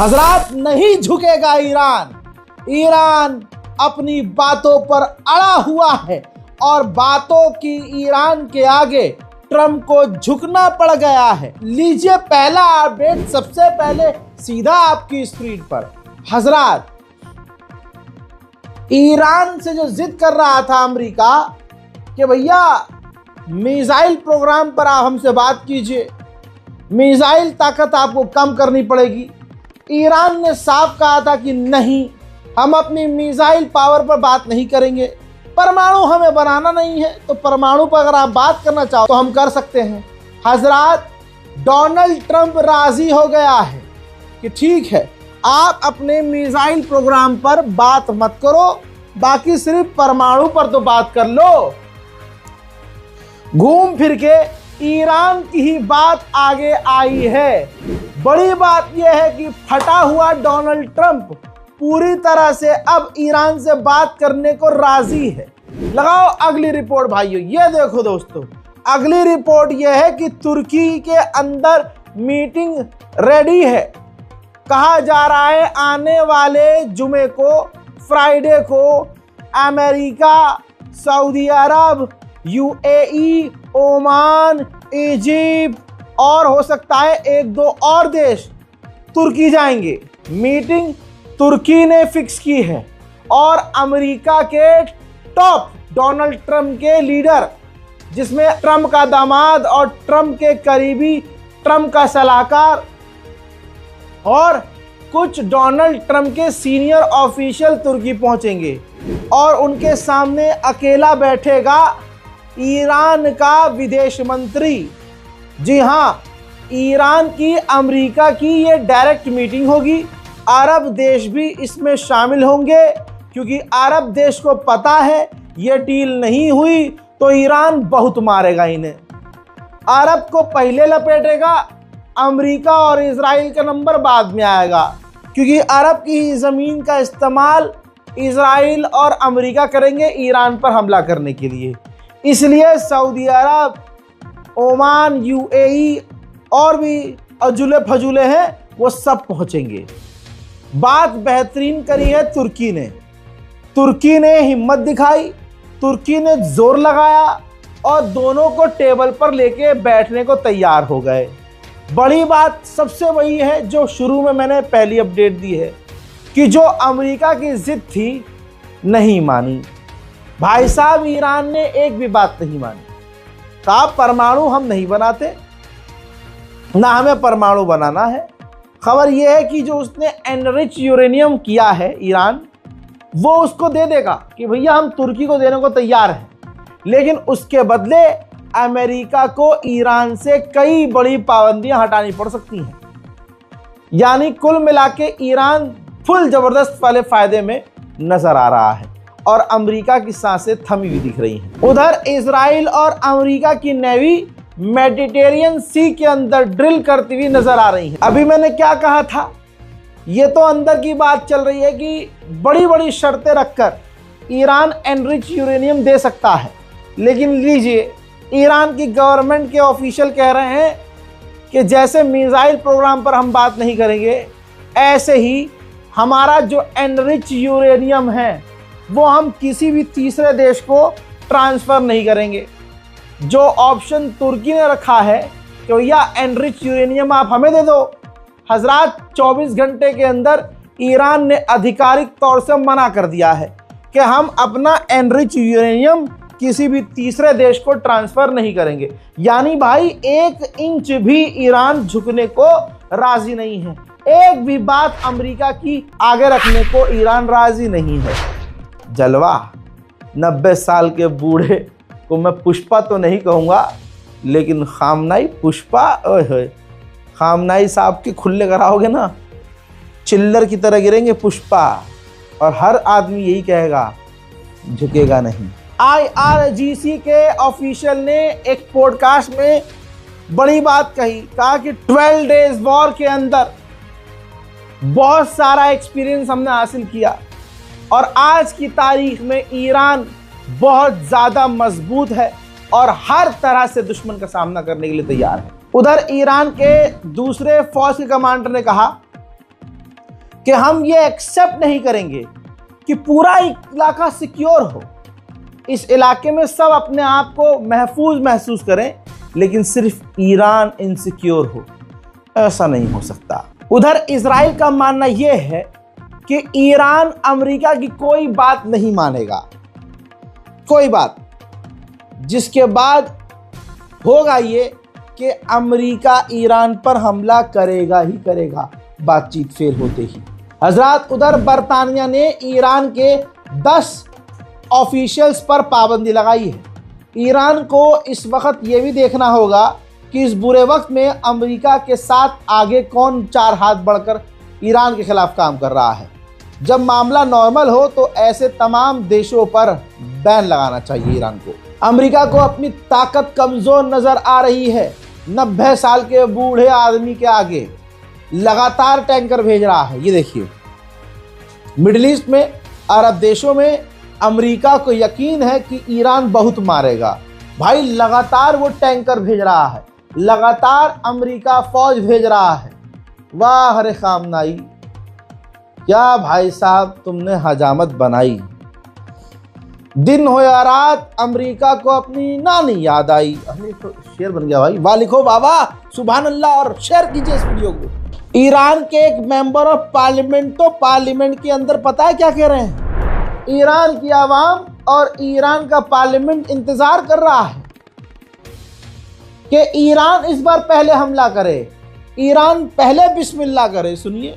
हजरात, नहीं झुकेगा ईरान। ईरान अपनी बातों पर अड़ा हुआ है और बातों की ईरान के आगे ट्रंप को झुकना पड़ गया है। लीजिए पहला अपडेट सबसे पहले सीधा आपकी स्क्रीन पर। हजरात, ईरान से जो जिद कर रहा था अमेरिका कि भैया मिसाइल प्रोग्राम पर आप हमसे बात कीजिए, मिसाइल ताकत आपको कम करनी पड़ेगी। ईरान ने साफ कहा था कि नहीं, हम अपनी मिसाइल पावर पर बात नहीं करेंगे। परमाणु हमें बनाना नहीं है, तो परमाणु पर अगर आप बात करना चाहो तो हम कर सकते हैं। हजरात, डोनाल्ड ट्रंप राजी हो गया है कि ठीक है, आप अपने मिसाइल प्रोग्राम पर बात मत करो, बाकी सिर्फ परमाणु पर तो बात कर लो। घूम फिर के ईरान की ही बात आगे आई है। बड़ी बात यह है कि फटा हुआ डोनाल्ड ट्रंप पूरी तरह से अब ईरान से बात करने को राजी है। लगाओ अगली रिपोर्ट भाइयों। ये देखो दोस्तों, अगली रिपोर्ट यह है कि तुर्की के अंदर मीटिंग रेडी है। कहा जा रहा है आने वाले जुमे को, फ्राइडे को, अमेरिका, सऊदी अरब, यूएई, ओमान, इजिप्ट और हो सकता है एक दो और देश तुर्की जाएंगे। मीटिंग तुर्की ने फिक्स की है और अमेरिका के टॉप डोनाल्ड ट्रंप के लीडर, जिसमें ट्रंप का दामाद और ट्रंप के करीबी, ट्रंप का सलाहकार और कुछ डोनाल्ड ट्रंप के सीनियर ऑफिशियल तुर्की पहुंचेंगे और उनके सामने अकेला बैठेगा ईरान का विदेश मंत्री। जी हाँ, ईरान की अमेरिका की ये डायरेक्ट मीटिंग होगी। अरब देश भी इसमें शामिल होंगे क्योंकि अरब देश को पता है ये डील नहीं हुई तो ईरान बहुत मारेगा इन्हें। अरब को पहले लपेटेगा, अमेरिका और इजराइल का नंबर बाद में आएगा, क्योंकि अरब की ज़मीन का इस्तेमाल इजराइल और अमेरिका करेंगे ईरान पर हमला करने के लिए। इसलिए सऊदी अरब, ओमान, यूएई और भी अजुले फजुले हैं, वो सब पहुंचेंगे। बात बेहतरीन करी है तुर्की ने। तुर्की ने हिम्मत दिखाई, तुर्की ने जोर लगाया और दोनों को टेबल पर लेके बैठने को तैयार हो गए। बड़ी बात सबसे वही है जो शुरू में मैंने पहली अपडेट दी है कि जो अमेरिका की जिद थी नहीं मानी। भाई साहब, ईरान ने एक भी बात नहीं मानी। कहा परमाणु हम नहीं बनाते, ना हमें परमाणु बनाना है। खबर यह है कि जो उसने एनरिच यूरेनियम किया है ईरान, वो उसको दे देगा कि भैया हम तुर्की को देने को तैयार हैं, लेकिन उसके बदले अमेरिका को ईरान से कई बड़ी पाबंदियां हटानी पड़ सकती हैं। यानी कुल मिला के ईरान फुल जबरदस्त वाले फायदे में नजर आ रहा है और अमेरिका की सांसें थमी हुई दिख रही हैं। उधर इजराइल और अमेरिका की नेवी मेडिटेरियन सी के अंदर ड्रिल करती हुई नजर आ रही है। अभी मैंने क्या कहा था, ये तो अंदर की बात चल रही है कि बड़ी बड़ी शर्तें रखकर ईरान एनरिच यूरेनियम दे सकता है, लेकिन लीजिए ईरान की गवर्नमेंट के ऑफिशियल कह रहे हैं कि जैसे मिसाइल प्रोग्राम पर हम बात नहीं करेंगे, ऐसे ही हमारा जो एनरिच यूरेनियम है वो हम किसी भी तीसरे देश को ट्रांसफ़र नहीं करेंगे। जो ऑप्शन तुर्की ने रखा है कि भैया एनरिच यूरेनियम आप हमें दे दो, हजरात 24 घंटे के अंदर ईरान ने आधिकारिक तौर से मना कर दिया है कि हम अपना एनरिच यूरेनियम किसी भी तीसरे देश को ट्रांसफ़र नहीं करेंगे। यानी भाई 1 इंच भी ईरान झुकने को राज़ी नहीं है। एक भी बात अमेरिका की आगे रखने को ईरान राज़ी नहीं है। जलवा, 90 साल के बूढ़े को मैं पुष्पा तो नहीं कहूँगा, लेकिन खामनाई पुष्पा, ओए खामनाई साहब के खुले कराओगे ना, चिल्लर की तरह गिरेंगे पुष्पा, और हर आदमी यही कहेगा झुकेगा नहीं। IRGC के ऑफिशियल ने एक पॉडकास्ट में बड़ी बात कही, कहा कि 12 डेज वॉर के अंदर बहुत सारा एक्सपीरियंस हमने हासिल किया और आज की तारीख में ईरान बहुत ज़्यादा मजबूत है और हर तरह से दुश्मन का सामना करने के लिए तैयार है। उधर ईरान के दूसरे फौज के कमांडर ने कहा कि हम ये एक्सेप्ट नहीं करेंगे कि पूरा इलाका सिक्योर हो, इस इलाके में सब अपने आप को महफूज महसूस करें, लेकिन सिर्फ ईरान इनसिक्योर हो। ऐसा नहीं हो सकता। उधर इजराइल का मानना यह है कि ईरान अमेरिका की कोई बात नहीं मानेगा, कोई बात, जिसके बाद होगा ये कि अमेरिका ईरान पर हमला करेगा ही करेगा, बातचीत फेल होते ही। हजरात, उधर बरतानिया ने ईरान के 10 ऑफिशियल्स पर पाबंदी लगाई है। ईरान को इस वक्त ये भी देखना होगा कि इस बुरे वक्त में अमेरिका के साथ आगे कौन 4 हाथ बढ़कर ईरान के खिलाफ काम कर रहा है। जब मामला नॉर्मल हो तो ऐसे तमाम देशों पर बैन लगाना चाहिए ईरान को। अमेरिका को अपनी ताकत कमजोर नजर आ रही है। 90 साल के बूढ़े आदमी के आगे लगातार टैंकर भेज रहा है। ये देखिए, मिडिल ईस्ट में, अरब देशों में अमेरिका को यकीन है कि ईरान बहुत मारेगा। भाई लगातार वो टैंकर भेज रहा है, लगातार अमेरिका फौज भेज रहा है। वाह हरे खामनाई, क्या भाई साहब तुमने हजामत बनाई। दिन हो या रात अमेरिका को अपनी नानी याद आई। अरे तो शेर बन गया भाई, वाह लिखो बाबा, सुभान अल्लाह, और शेयर कीजिए इस वीडियो को। ईरान के एक मेंबर ऑफ पार्लियामेंट तो पार्लियामेंट के अंदर पता है क्या कह रहे हैं? ईरान की आवाम और ईरान का पार्लियामेंट इंतजार कर रहा है कि ईरान इस बार पहले हमला करे, ईरान पहले बिस्मिल्लाह करे। सुनिए,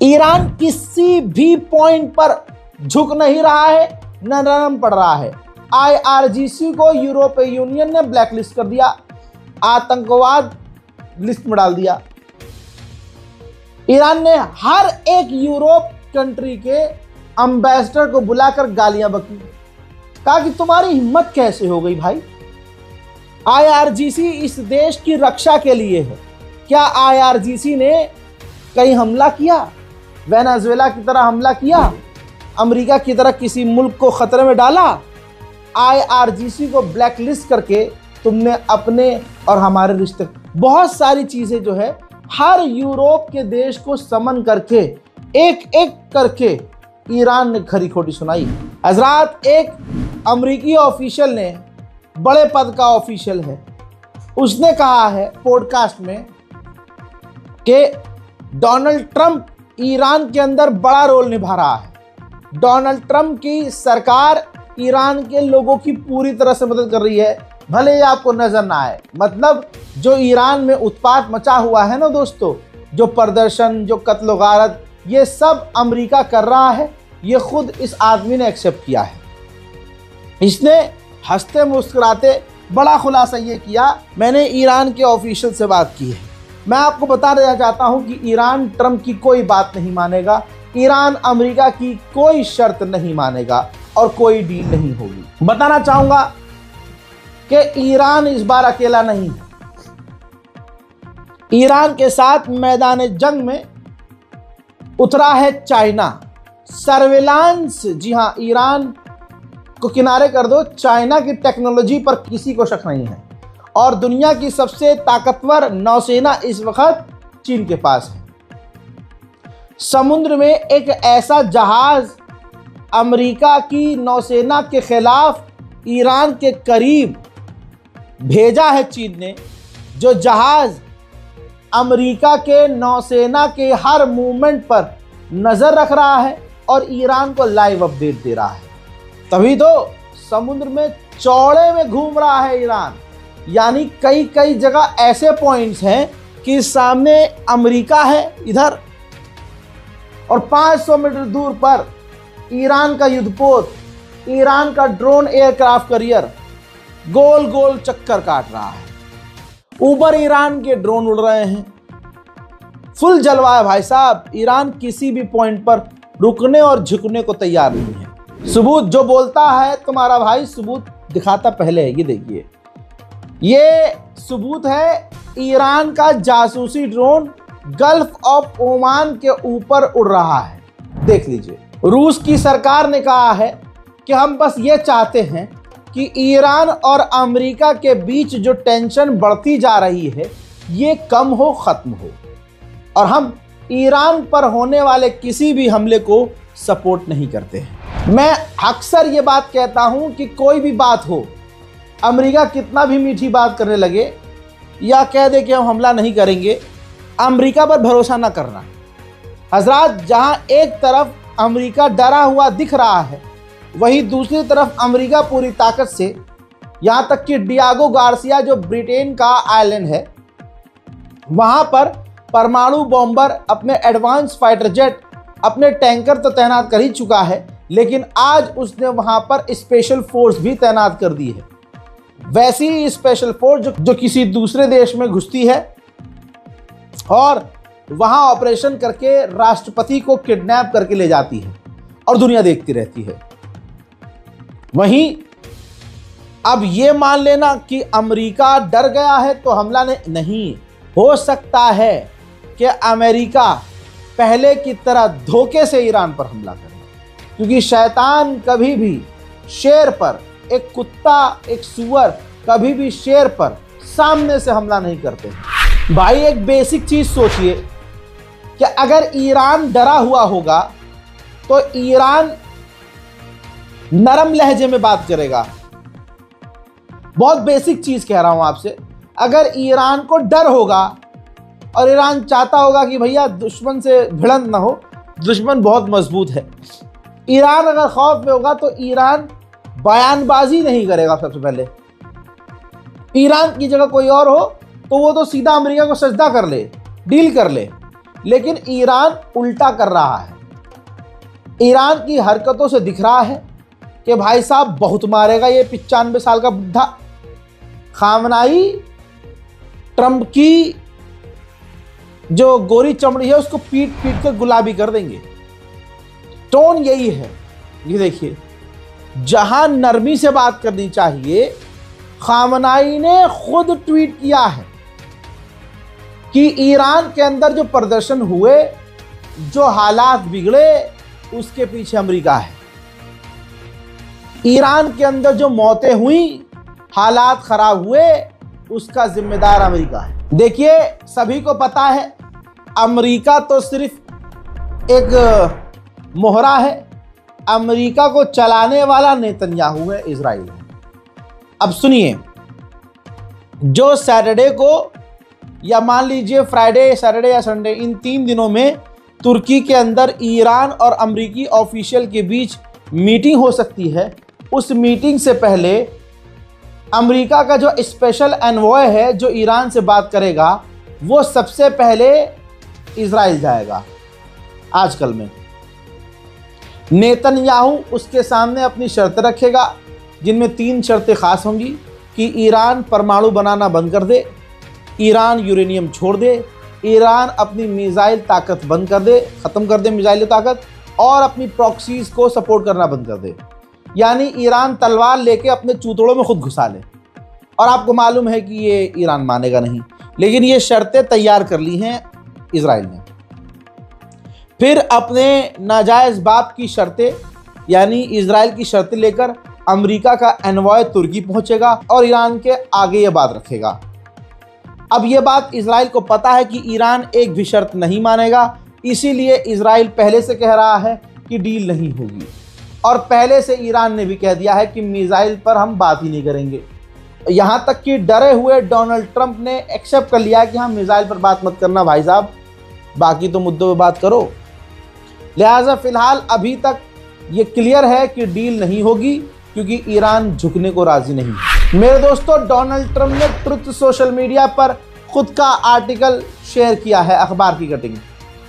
ईरान किसी भी पॉइंट पर झुक नहीं रहा है, न नरम पड़ रहा है। IRGC को यूरोपीय यूनियन ने ब्लैकलिस्ट कर दिया, आतंकवाद लिस्ट में डाल दिया। ईरान ने हर एक यूरोप कंट्री के एम्बेसडर को बुलाकर गालियां बकी, कहा कि तुम्हारी हिम्मत कैसे हो गई भाई। IRGC इस देश की रक्षा के लिए है। क्या IRGC ने कहीं हमला किया? वेनेजुएला की तरह हमला किया? अमेरिका की तरह किसी मुल्क को खतरे में डाला? IRGC को ब्लैकलिस्ट करके तुमने अपने और हमारे रिश्ते, बहुत सारी चीजें जो है हर यूरोप के देश को समन करके एक एक करके ईरान ने खरी खोटी सुनाई। हजरात, एक अमेरिकी ऑफिशियल ने, बड़े पद का ऑफिशियल है, उसने कहा है पॉडकास्ट में कि डोनाल्ड ट्रंप ईरान के अंदर बड़ा रोल निभा रहा है। डोनाल्ड ट्रंप की सरकार ईरान के लोगों की पूरी तरह से मदद कर रही है, भले ही आपको नजर ना आए। मतलब जो ईरान में उत्पात मचा हुआ है ना दोस्तों, जो प्रदर्शन, जो कत्ल गारत, ये सब अमेरिका कर रहा है। ये खुद इस आदमी ने एक्सेप्ट किया है। इसने हंसते मुस्कुराते बड़ा खुलासा ये किया, मैंने ईरान के ऑफिशियल से बात की है। मैं आपको बता देना चाहता हूं कि ईरान ट्रंप की कोई बात नहीं मानेगा, ईरान अमेरिका की कोई शर्त नहीं मानेगा और कोई डील नहीं होगी। बताना चाहूंगा कि ईरान इस बार अकेला नहीं है। ईरान के साथ मैदान जंग में उतरा है चाइना। सर्विलांस, जी हां, ईरान को किनारे कर दो, चाइना की टेक्नोलॉजी पर किसी को शक नहीं है। और दुनिया की सबसे ताकतवर नौसेना इस वक्त चीन के पास है। समुद्र में एक ऐसा जहाज अमेरिका की नौसेना के खिलाफ ईरान के करीब भेजा है चीन ने, जो जहाज अमेरिका के नौसेना के हर मूवमेंट पर नजर रख रहा है और ईरान को लाइव अपडेट दे रहा है। तभी तो समुद्र में चौड़े में घूम रहा है ईरान। यानी कई कई जगह ऐसे पॉइंट्स हैं कि सामने अमेरिका है इधर, और 500 मीटर दूर पर ईरान का युद्धपोत ईरान का ड्रोन एयरक्राफ्ट कैरियर गोल गोल चक्कर काट रहा है। ऊपर ईरान के ड्रोन उड़ रहे हैं, फुल जलवा है भाई साहब। ईरान किसी भी पॉइंट पर रुकने और झुकने को तैयार नहीं है। सबूत जो बोलता है तुम्हारा भाई सबूत दिखाता पहले है। ये देखिए, ये सबूत है ईरान का जासूसी ड्रोन गल्फ ऑफ ओमान के ऊपर उड़ रहा है। देख लीजिए, रूस की सरकार ने कहा है कि हम बस ये चाहते हैं कि ईरान और अमेरिका के बीच जो टेंशन बढ़ती जा रही है ये कम हो, खत्म हो, और हम ईरान पर होने वाले किसी भी हमले को सपोर्ट नहीं करते हैं। मैं अक्सर ये बात कहता हूं कि कोई भी बात हो, अमेरिका कितना भी मीठी बात करने लगे या कह दे कि हम हमला नहीं करेंगे, अमेरिका पर भरोसा ना करना। हजरात, जहां एक तरफ अमेरिका डरा हुआ दिख रहा है, वहीं दूसरी तरफ अमेरिका पूरी ताकत से, यहां तक कि डियागो गार्सिया जो ब्रिटेन का आइलैंड है, वहां पर परमाणु बॉम्बर, अपने एडवांस फाइटर जेट, अपने टैंकर तो तैनात कर ही चुका है, लेकिन आज उसने वहां पर स्पेशल फोर्स भी तैनात कर दी है। वैसी ही स्पेशल फोर्स जो किसी दूसरे देश में घुसती है और वहां ऑपरेशन करके राष्ट्रपति को किडनैप करके ले जाती है और दुनिया देखती रहती है। वहीं अब ये मान लेना कि अमेरिका डर गया है तो हमला नहीं हो सकता है कि अमेरिका पहले की तरह धोखे से ईरान पर हमला करे, क्योंकि शैतान कभी भी शेर पर, एक कुत्ता, एक सुअर कभी भी शेर पर सामने से हमला नहीं करते। भाई एक बेसिक चीज सोचिए कि अगर ईरान डरा हुआ होगा तो ईरान नरम लहजे में बात करेगा। बहुत बेसिक चीज कह रहा हूं आपसे। अगर ईरान को डर होगा और ईरान चाहता होगा कि भैया दुश्मन से भिड़ंत ना हो, दुश्मन बहुत मजबूत है, ईरान अगर खौफ में होगा तो ईरान बयानबाजी नहीं करेगा। सबसे पहले ईरान की जगह कोई और हो तो वो तो सीधा अमेरिका को सजदा कर ले, डील कर ले, लेकिन ईरान उल्टा कर रहा है। ईरान की हरकतों से दिख रहा है कि भाई साहब बहुत मारेगा ये 95 साल का बुढ़ा। खामनाई ट्रंप की जो गोरी चमड़ी है उसको पीट पीट कर गुलाबी कर देंगे। टोन यही है। ये देखिए, जहां नरमी से बात करनी चाहिए, खामनाई ने खुद ट्वीट किया है कि ईरान के अंदर जो प्रदर्शन हुए, जो हालात बिगड़े, उसके पीछे अमेरिका है। ईरान के अंदर जो मौतें हुई, हालात खराब हुए, उसका जिम्मेदार अमेरिका है। देखिए, सभी को पता है अमेरिका तो सिर्फ एक मोहरा है, अमेरिका को चलाने वाला नेतन्याहू है, इजराइल है। अब सुनिए, जो सैटरडे को या मान लीजिए फ्राइडे, सैटरडे या संडे, इन 3 दिनों में तुर्की के अंदर ईरान और अमेरिकी ऑफिशियल के बीच मीटिंग हो सकती है, उस मीटिंग से पहले अमेरिका का जो स्पेशल एनवॉय है जो ईरान से बात करेगा, वो सबसे पहले इजराइल जाएगा। आजकल में नेतन्याहू उसके सामने अपनी शर्तें रखेगा, जिनमें 3 शर्तें खास होंगी कि ईरान परमाणु बनाना बंद कर दे, ईरान यूरेनियम छोड़ दे, ईरान अपनी मिसाइल ताकत बंद कर दे, ख़त्म कर दे मिसाइल ताकत, और अपनी प्रॉक्सीज को सपोर्ट करना बंद कर दे। यानी ईरान तलवार लेके अपने चूतड़ों में खुद घुसा ले। और आपको मालूम है कि ये ईरान मानेगा नहीं, लेकिन ये शर्तें तैयार कर ली हैं इजराइल ने। फिर अपने नाजायज़ बाप की शर्तें, यानी इजराइल की शर्तें लेकर अमेरिका का एनवॉय तुर्की पहुंचेगा और ईरान के आगे ये बात रखेगा। अब ये बात इजराइल को पता है कि ईरान एक भी शर्त नहीं मानेगा, इसीलिए इजराइल पहले से कह रहा है कि डील नहीं होगी, और पहले से ईरान ने भी कह दिया है कि मिसाइल पर हम बात ही नहीं करेंगे। यहाँ तक कि डरे हुए डोनाल्ड ट्रंप ने एक्सेप्ट कर लिया कि हम मिसाइल पर बात मत करना भाई साहब, बाकी तो मुद्दों पे बात करो। लिहाजा फिलहाल अभी तक ये क्लियर है कि डील नहीं होगी, क्योंकि ईरान झुकने को राजी नहीं है। मेरे दोस्तों, डोनाल्ड ट्रंप ने ट्रुथ सोशल मीडिया पर खुद का आर्टिकल शेयर किया है, अखबार की कटिंग,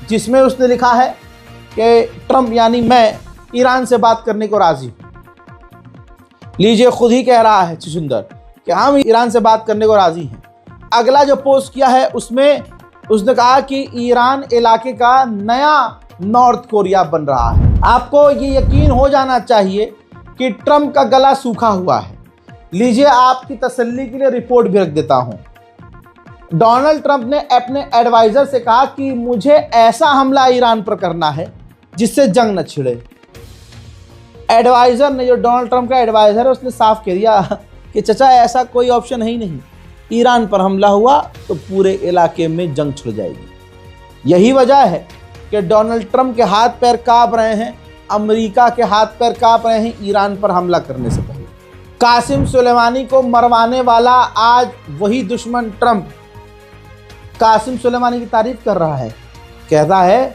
जिसमें उसने लिखा है कि ट्रंप यानी मैं ईरान से बात करने को राजी हूँ। लीजिए, खुद ही कह रहा है छुछुंदर कि हम ईरान से बात करने को राजी हैं। अगला जो पोस्ट किया है उसमें उसने कहा कि ईरान इलाके का नया नॉर्थ कोरिया बन रहा है। आपको ये यकीन हो जाना चाहिए कि ट्रंप का गला सूखा हुआ है। लीजिए, आपकी तसल्ली के लिए रिपोर्ट भी रख देता हूं। डोनाल्ड ट्रंप ने अपने एडवाइजर से कहा कि मुझे ऐसा हमला ईरान पर करना है जिससे जंग न छिड़े। एडवाइजर ने, जो डोनाल्ड ट्रंप का एडवाइजर है, उसने साफ कह दिया कि चचा ऐसा कोई ऑप्शन है ही नहीं। ईरान पर हमला हुआ तो पूरे इलाके में जंग छिड़ जाएगी। यही वजह है कि डोनाल्ड ट्रंप के हाथ पैर कांप रहे हैं, अमेरिका के हाथ पैर कांप रहे हैं ईरान पर हमला करने से पहले। कासिम सुलेमानी को मरवाने वाला आज वही दुश्मन ट्रंप कासिम सुलेमानी की तारीफ कर रहा है। कहता है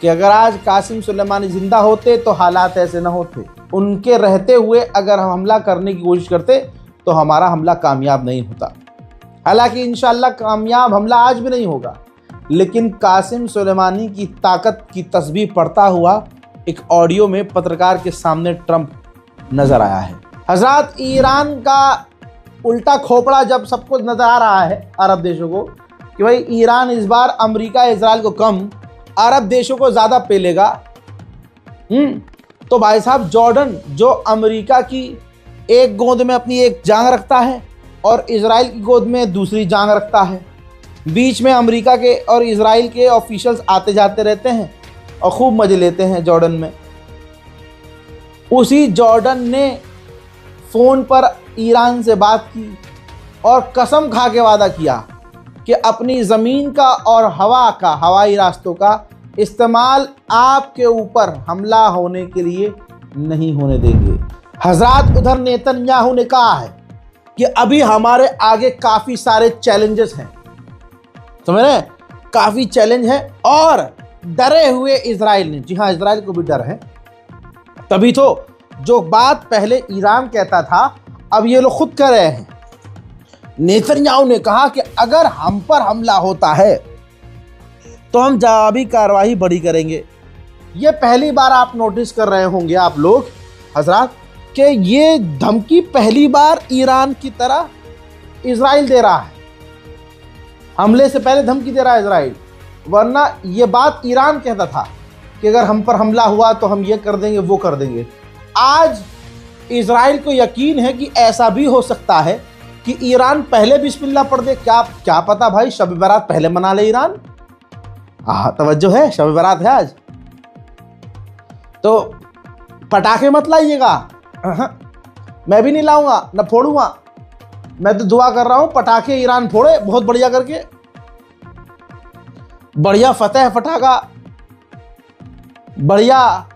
कि अगर आज कासिम सुलेमानी जिंदा होते तो हालात ऐसे न होते। उनके रहते हुए अगर हम हमला करने की कोशिश करते तो हमारा हमला कामयाब नहीं होता। हालांकि इंशाल्लाह कामयाब हमला आज भी नहीं होगा, लेकिन कासिम सुलेमानी की ताकत की तस्बीह पढ़ता हुआ एक ऑडियो में पत्रकार के सामने ट्रंप नजर आया है। हजरात, ईरान का उल्टा खोपड़ा जब सबको नजर आ रहा है अरब देशों को कि भाई ईरान इस बार अमेरिका इजराइल को कम, अरब देशों को ज़्यादा पेलेगा, तो भाई साहब जॉर्डन, जो अमेरिका की एक गोद में अपनी एक जांग रखता है और इजराइल की गोद में दूसरी जांग रखता है, बीच में अमेरिका के और इजराइल के ऑफिशियल्स आते जाते रहते हैं और खूब मजे लेते हैं जॉर्डन में। उसी जॉर्डन ने फ़ोन पर ईरान से बात की और कसम खा के वादा किया कि अपनी ज़मीन का और हवा का, हवाई रास्तों का इस्तेमाल आपके ऊपर हमला होने के लिए नहीं होने देंगे। हजरात, उधर नेतन्याहू ने कहा है कि अभी हमारे आगे काफ़ी सारे चैलेंजेस हैं, समझ रहे हैं, काफ़ी चैलेंज है और डरे हुए इजराइल ने, जी हाँ, इजराइल को भी डर है। तभी तो जो बात पहले ईरान कहता था अब ये लोग खुद कह रहे हैं। नेतन्याहू ने कहा कि अगर हम पर हमला होता है तो हम जवाबी कार्रवाई बड़ी करेंगे। ये पहली बार आप नोटिस कर रहे होंगे आप लोग हजरात कि ये धमकी पहली बार ईरान की तरह इजराइल दे रहा है। हमले से पहले धमकी दे रहा है इजराइल, वरना ये बात ईरान कहता था कि अगर हम पर हमला हुआ तो हम ये कर देंगे, वो कर देंगे। आज इजराइल को यकीन है कि ऐसा भी हो सकता है कि ईरान पहले बिस्मिल्लाह पढ़ दे। क्या पता भाई, शब बारात पहले मना ले ईरान। हाँ, तवज्जो है, शब बारात है आज, तो पटाखे मत लाइएगा। मैं भी नहीं लाऊंगा, न फोड़ूंगा। मैं तो दुआ कर रहा हूं पटाखे ईरान फोड़े बहुत बढ़िया करके, बढ़िया फतेह फटाका, बढ़िया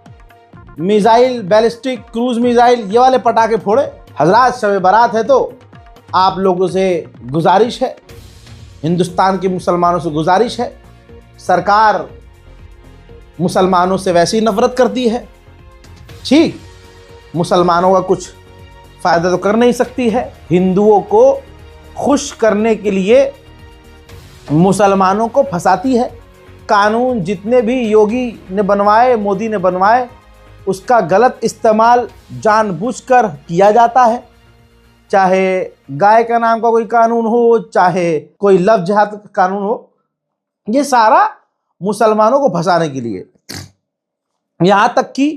मिसाइल, बैलिस्टिक क्रूज मिसाइल, ये वाले पटाखे फोड़े। हजरात, शब बारात है तो आप लोगों से गुजारिश है, हिंदुस्तान के मुसलमानों से गुजारिश है, सरकार मुसलमानों से वैसे ही नफरत करती है, ठीक, मुसलमानों का कुछ फ़ायदा तो कर नहीं सकती है। हिंदुओं को खुश करने के लिए मुसलमानों को फंसाती है। कानून जितने भी योगी ने बनवाए, मोदी ने बनवाए, उसका गलत इस्तेमाल जानबूझकर किया जाता है। चाहे गाय का नाम का कोई कानून हो, चाहे कोई लव जिहाद का कानून हो, ये सारा मुसलमानों को फंसाने के लिए। यहाँ तक कि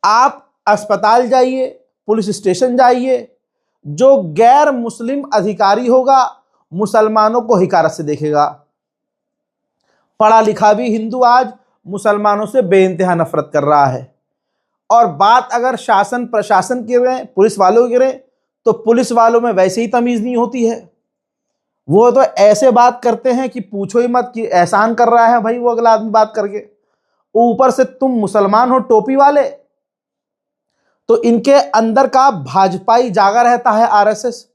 आप अस्पताल जाइए, पुलिस स्टेशन जाइए, जो गैर मुस्लिम अधिकारी होगा मुसलमानों को हिकारत से देखेगा। पढ़ा लिखा भी हिंदू आज मुसलमानों से बेइंतहा नफरत कर रहा है। और बात अगर शासन प्रशासन की करें, पुलिस वालों की करें, तो पुलिस वालों में वैसे ही तमीज़ नहीं होती है। वो तो ऐसे बात करते हैं कि पूछो ही मत, कि एहसान कर रहा है भाई वो अगला आदमी बात करके। ऊपर से तुम मुसलमान हो टोपी वाले, तो इनके अंदर का भाजपाई जागा रहता है, आरएसएस,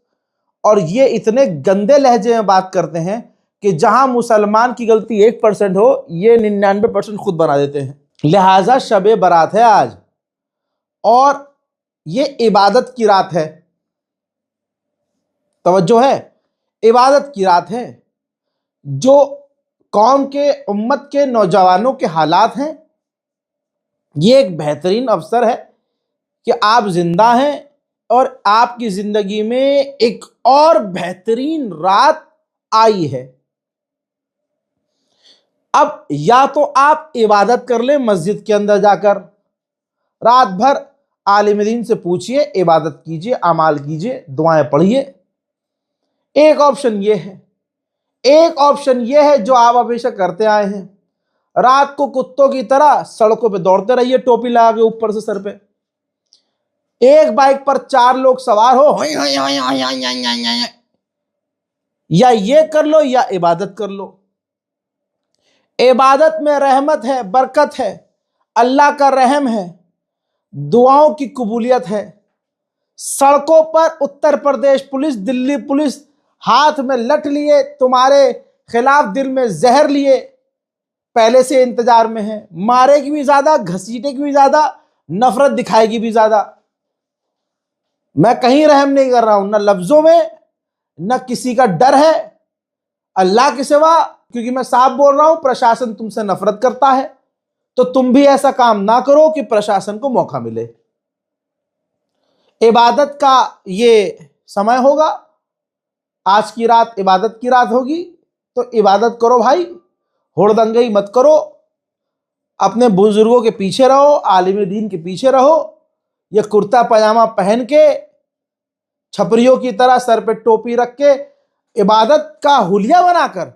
और ये इतने गंदे लहजे में बात करते हैं कि जहां मुसलमान की गलती 1% हो, ये 99% खुद बना देते हैं। लिहाजा शबे बारात है आज और ये इबादत की रात है। तवज्जो है, इबादत की रात है। जो कौम के, उम्मत के नौजवानों के हालात हैं, ये एक बेहतरीन अवसर है कि आप जिंदा हैं, और आपकी जिंदगी में एक और बेहतरीन रात आई है। अब या तो आप इबादत कर ले मस्जिद के अंदर जाकर, रात भर आलिम दीन से पूछिए, इबादत कीजिए, अमाल कीजिए, दुआएं पढ़िए। एक ऑप्शन ये है। एक ऑप्शन ये है जो आप हमेशा करते आए हैं, रात को कुत्तों की तरह सड़कों पे दौड़ते रहिए टोपी लगा के ऊपर से सर पे। एक बाइक पर 4 लोग सवार हो, या ये कर लो या इबादत कर लो। इबादत में रहमत है, बरकत है, अल्लाह का रहम है, दुआओं की कबूलियत है। सड़कों पर उत्तर प्रदेश पुलिस, दिल्ली पुलिस हाथ में लठ लिए तुम्हारे खिलाफ दिल में जहर लिए पहले से इंतजार में है। मारेगी भी ज्यादा, घसीटेगी भी ज्यादा, नफरत दिखाएगी भी ज्यादा। मैं कहीं रहम नहीं कर रहा हूं, न लफ्जों में, न किसी का डर है अल्लाह के सिवा, क्योंकि मैं साफ बोल रहा हूं, प्रशासन तुमसे नफरत करता है। तो तुम भी ऐसा काम ना करो कि प्रशासन को मौका मिले। इबादत का ये समय होगा, आज की रात इबादत की रात होगी, तो इबादत करो भाई, हुड़दंगई मत करो, अपने बुजुर्गों के पीछे रहो, आलिम दीन के पीछे रहो। ये कुर्ता पजामा पहन के छपरियों की तरह सर पे टोपी रख के इबादत का हुलिया बनाकर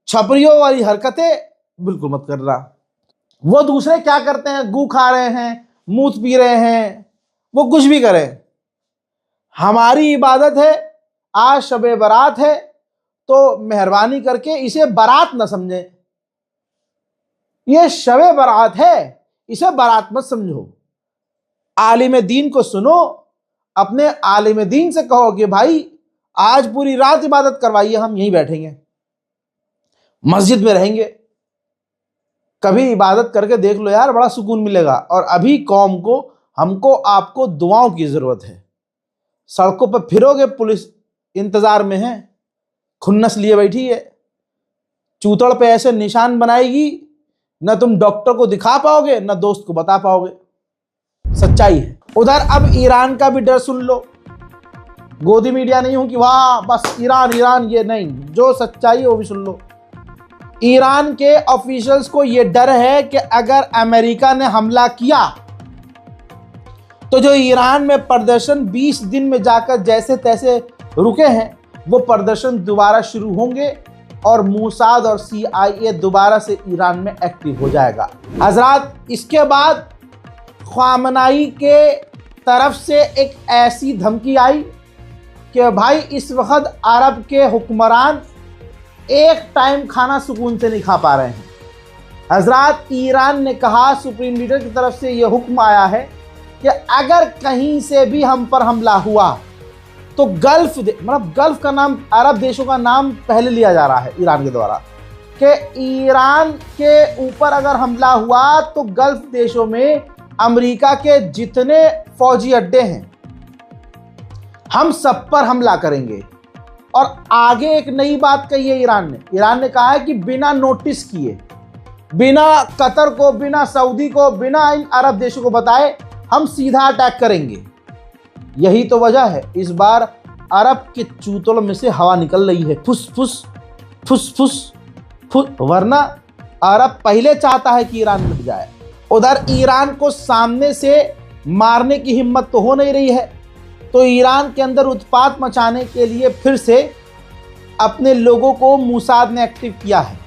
छपरियों वाली हरकतें बिल्कुल मत करना। वो दूसरे क्या करते हैं, गू खा रहे हैं, मूत पी रहे हैं, वो कुछ भी करें। हमारी इबादत है, आज शबे बारात है, तो मेहरबानी करके इसे बारात न समझें। ये शबे बारात है, इसे बारात मत समझो। आलिम दीन को सुनो, अपने आलिम दीन से कहो कि भाई आज पूरी रात इबादत करवाइए, हम यहीं बैठेंगे, मस्जिद में रहेंगे। कभी इबादत करके देख लो यार, बड़ा सुकून मिलेगा। और अभी कौम को, हमको, आपको दुआओं की जरूरत है। सड़कों पर फिरोगे, पुलिस इंतजार में है, खुन्नस लिए बैठी है, चूतड़ पे ऐसे निशान बनाएगी, न तुम डॉक्टर को दिखा पाओगे, न दोस्त को बता पाओगे। सच्चाई है। उधर अब ईरान का भी डर सुन लो। गोदी मीडिया नहीं हूं कि वाह बस ईरान ईरान, ये नहीं, जो सच्चाई है वो भी सुन लो। ईरान के ऑफिशियल्स को यह डर है कि अगर अमेरिका ने हमला किया तो जो ईरान में प्रदर्शन 20 दिन में जाकर जैसे तैसे रुके हैं, वो प्रदर्शन दोबारा शुरू होंगे और मोसाद और CIA दोबारा से ईरान में एक्टिव हो जाएगा। हजरात, इसके बाद ख़ामेनी के तरफ से एक ऐसी धमकी आई कि भाई इस वक्त अरब के हुक्मरान एक टाइम खाना सुकून से नहीं खा पा रहे हैं। हजरात, ईरान ने कहा, सुप्रीम लीडर की तरफ से यह हुक्म आया है कि अगर कहीं से भी हम पर हमला हुआ तो गल्फ, मतलब गल्फ का नाम, अरब देशों का नाम पहले लिया जा रहा है ईरान के द्वारा, कि ईरान के ऊपर अगर हमला हुआ तो गल्फ देशों में अमेरिका के जितने फौजी अड्डे हैं, हम सब पर हमला करेंगे। और आगे एक नई बात कही है ईरान ने कहा है कि बिना नोटिस किए, बिना कतर को, बिना सऊदी को, बिना इन अरब देशों को बताए हम सीधा अटैक करेंगे। यही तो वजह है इस बार अरब के चूतों में से हवा निकल रही है, फुस फुस फुस फुस फुस, वरना अरब पहले चाहता है कि ईरान मिट जाए। उधर ईरान को सामने से मारने की हिम्मत तो हो नहीं रही है, तो ईरान के अंदर उत्पात मचाने के लिए फिर से अपने लोगों को मोसाद ने एक्टिव किया है।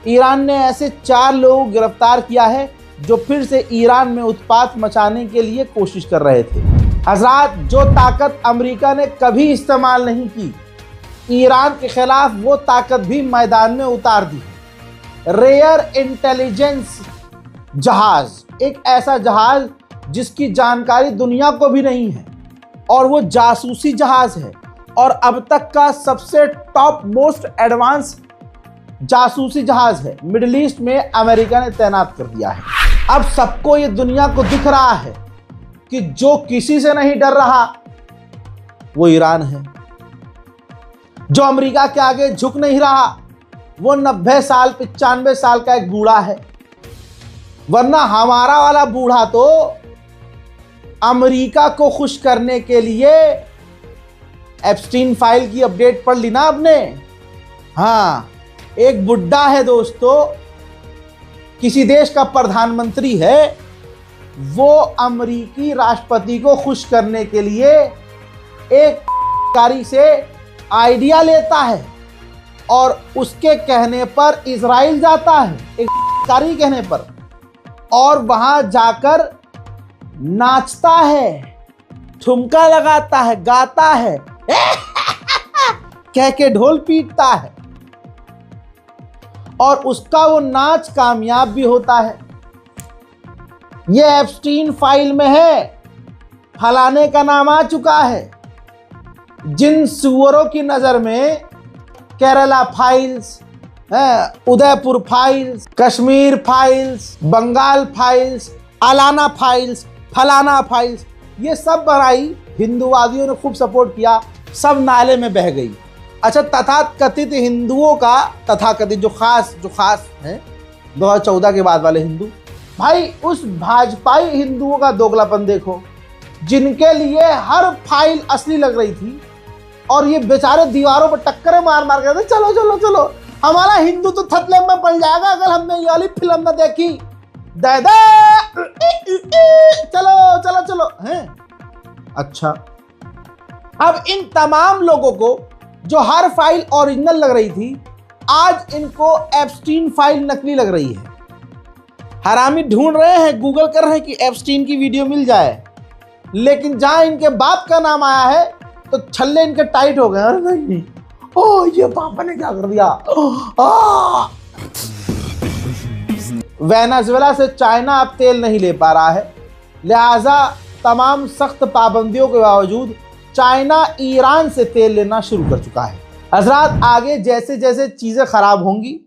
ईरान ने ऐसे 4 लोगों को गिरफ्तार किया है जो फिर से ईरान में उत्पात मचाने के लिए कोशिश कर रहे थे। हजरात, जो ताकत अमेरिका ने कभी इस्तेमाल नहीं की, ईरान के खिलाफ वो ताकत भी मैदान में उतार दी है। रेयर इंटेलिजेंस जहाज, एक ऐसा जहाज जिसकी जानकारी दुनिया को भी नहीं है, और वो जासूसी जहाज है, और अब तक का सबसे टॉप मोस्ट एडवांस जासूसी जहाज है। मिडिल ईस्ट में अमेरिका ने तैनात कर दिया है। अब सबको ये दुनिया को दिख रहा है कि जो किसी से नहीं डर रहा वो ईरान है, जो अमेरिका के आगे झुक नहीं रहा वो 90 साल 95 साल का एक बूढ़ा है। वरना हमारा वाला बूढ़ा तो अमेरिका को खुश करने के लिए एप्स्टीन फाइल की अपडेट पढ़ ली ना आपने? हाँ, एक बुड्ढा है दोस्तों, किसी देश का प्रधानमंत्री है, वो अमेरिकी राष्ट्रपति को खुश करने के लिए एक कारी से आइडिया लेता है और उसके कहने पर इजराइल जाता है, एक कारी कहने पर, और वहां जाकर नाचता है, ठुमका लगाता है, गाता है, कह के ढोल पीटता है, और उसका वो नाच कामयाब भी होता है। ये एप्स्टीन फाइल में है, फलाने का नाम आ चुका है। जिन सुअरों की नजर में Kerala files, Udaipur files, Kashmir files, Bengal files, अलाना फाइल्स, फलाना फाइल्स, ये सब बनाई, हिंदूवादियों ने खूब सपोर्ट किया, सब नाले में बह गई। अच्छा, तथाकथित हिंदुओं का, तथाकथित जो खास हैं 2014 के बाद वाले हिंदू, भाई उस भाजपाई हिंदुओं का दोगलापन देखो, जिनके लिए हर फाइल असली लग रही थी और ये बेचारे दीवारों पर टक्करें मार मार के, चलो चलो चलो, हमारा हिंदू तो थतले में पड़ जाएगा अगर हमने ये वाली फिल्म न देखी, दादा चलो चलो चलो हैं। अच्छा, अब इन तमाम लोगों को जो हर फाइल ओरिजिनल लग रही थी, आज इनको एप्स्टीन फाइल नकली लग रही है। हरामी ढूंढ रहे हैं, गूगल कर रहे हैं कि एप्स्टीन की वीडियो मिल जाए, लेकिन जहां इनके बाप का नाम आया है तो छल्ले इनके टाइट हो गए। अरे नहीं, ओ ये पापा ने क्या कर दिया। वेनेजुएला से चाइना अब तेल नहीं ले पा रहा है, लिहाजा तमाम सख्त पाबंदियों के बावजूद चाइना ईरान से तेल लेना शुरू कर चुका है। हजरात, आगे जैसे जैसे चीजें खराब होंगी,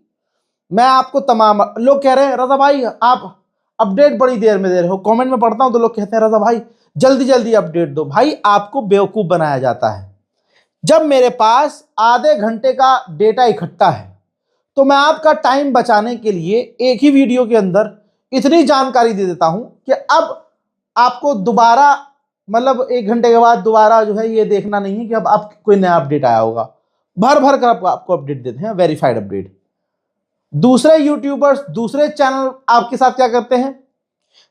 मैं आपको तमाम लोग कह रहे हैं रजा भाई आप अपडेट बड़ी देर में दे रहे हो, कमेंट में पढ़ता हूं तो लोग कहते हैं रजा भाई जल्दी जल्दी अपडेट दो। भाई आपको बेवकूफ बनाया जाता है। जब मेरे पास आधे घंटे का डेटा इकट्ठा है तो मैं आपका टाइम बचाने के लिए एक ही वीडियो के अंदर इतनी जानकारी दे देता हूं कि अब आपको दोबारा, मतलब 1 घंटे के बाद दोबारा जो है ये देखना नहीं है कि अब आप कोई नया अपडेट आया होगा। भर भर कर आपको अपडेट देते हैं, वेरीफाइड अपडेट। दूसरे यूट्यूबर्स, दूसरे चैनल आपके साथ क्या करते हैं,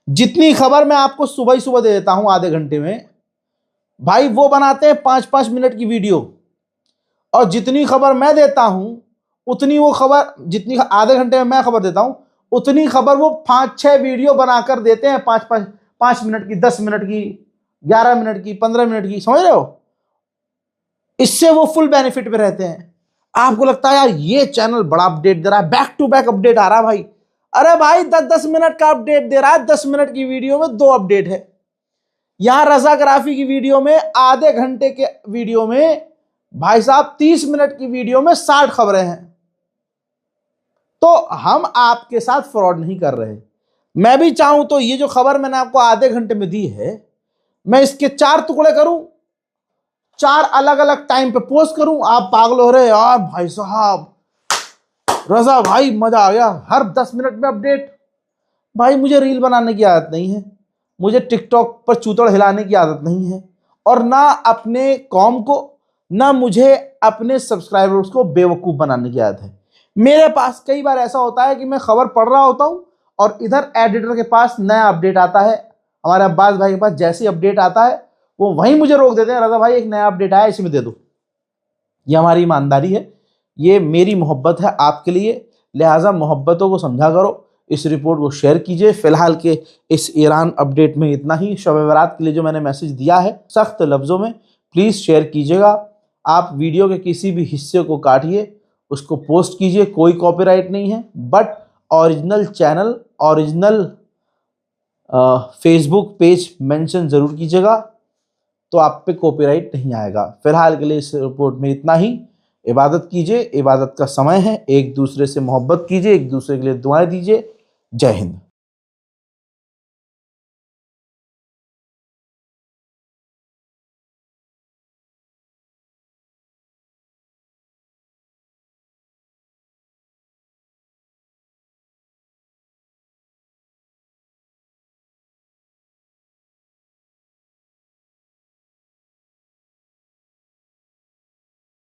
जितनी खबर मैं आपको सुबह ही सुबह दे देता हूं आधे घंटे में, भाई वो बनाते हैं 5-5 मिनट की वीडियो, और जितनी खबर मैं देता हूं उतनी वो खबर, जितनी आधे घंटे में मैं खबर देता हूं उतनी खबर वो 5-6 वीडियो बनाकर देते हैं, 5 मिनट की, 10 मिनट की, 11 मिनट की, 15 मिनट की, समझ रहे हो। इससे वो फुल बेनिफिट पे रहते हैं। आपको लगता है यार ये चैनल बड़ा अपडेट दे रहा है, बैक टू बैक अपडेट आ रहा है भाई। अरे भाई 10-10 मिनट का अपडेट दे रहा है, 10 मिनट की वीडियो में 2 अपडेट है। यहां रजाग्राफी की वीडियो में, आधे घंटे के वीडियो में भाई साहब 30 मिनट की वीडियो में 60 खबरें हैं। तो हम आपके साथ फ्रॉड नहीं कर रहे। मैं भी चाहूं तो ये जो खबर मैंने आपको आधे घंटे में दी है, मैं इसके 4 टुकड़े करूं, 4 अलग अलग टाइम पे पोस्ट करूं। आप पागल हो रहे यार भाई साहब, रजा भाई मजा आ गया, हर 10 मिनट में अपडेट। भाई मुझे रील बनाने की आदत नहीं है, मुझे टिकटॉक पर चूतड़ हिलाने की आदत नहीं है, और ना अपने कौम को, ना मुझे अपने सब्सक्राइबर्स को बेवकूफ़ बनाने की आदत है। मेरे पास कई बार ऐसा होता है कि मैं खबर पढ़ रहा होता हूं और इधर एडिटर के पास नया अपडेट आता है, हमारे अब्बास भाई के पास जैसे अपडेट आता है वो वहीं मुझे रोक देते हैं, रजा भाई एक नया अपडेट आया इसी में दे दो। ये हमारी ईमानदारी है, ये मेरी मोहब्बत है आपके लिए, लिहाजा मोहब्बतों को समझा करो। इस रिपोर्ट को शेयर कीजिए। फिलहाल के इस ईरान अपडेट में इतना ही। शब बरात के लिए जो मैंने मैसेज दिया है सख्त लफ्ज़ों में, प्लीज़ शेयर कीजिएगा। आप वीडियो के किसी भी हिस्से को काटिए, उसको पोस्ट कीजिए, कोई कॉपीराइट नहीं है, but original channel, original Facebook page mention ज़रूर कीजिएगा, तो आप पे कॉपीराइट नहीं आएगा। फिलहाल के लिए इस रिपोर्ट में इतना ही। इबादत कीजिए, इबादत का समय है, एक दूसरे से मोहब्बत कीजिए, एक दूसरे के लिए दुआएं दीजिए। जय हिंद।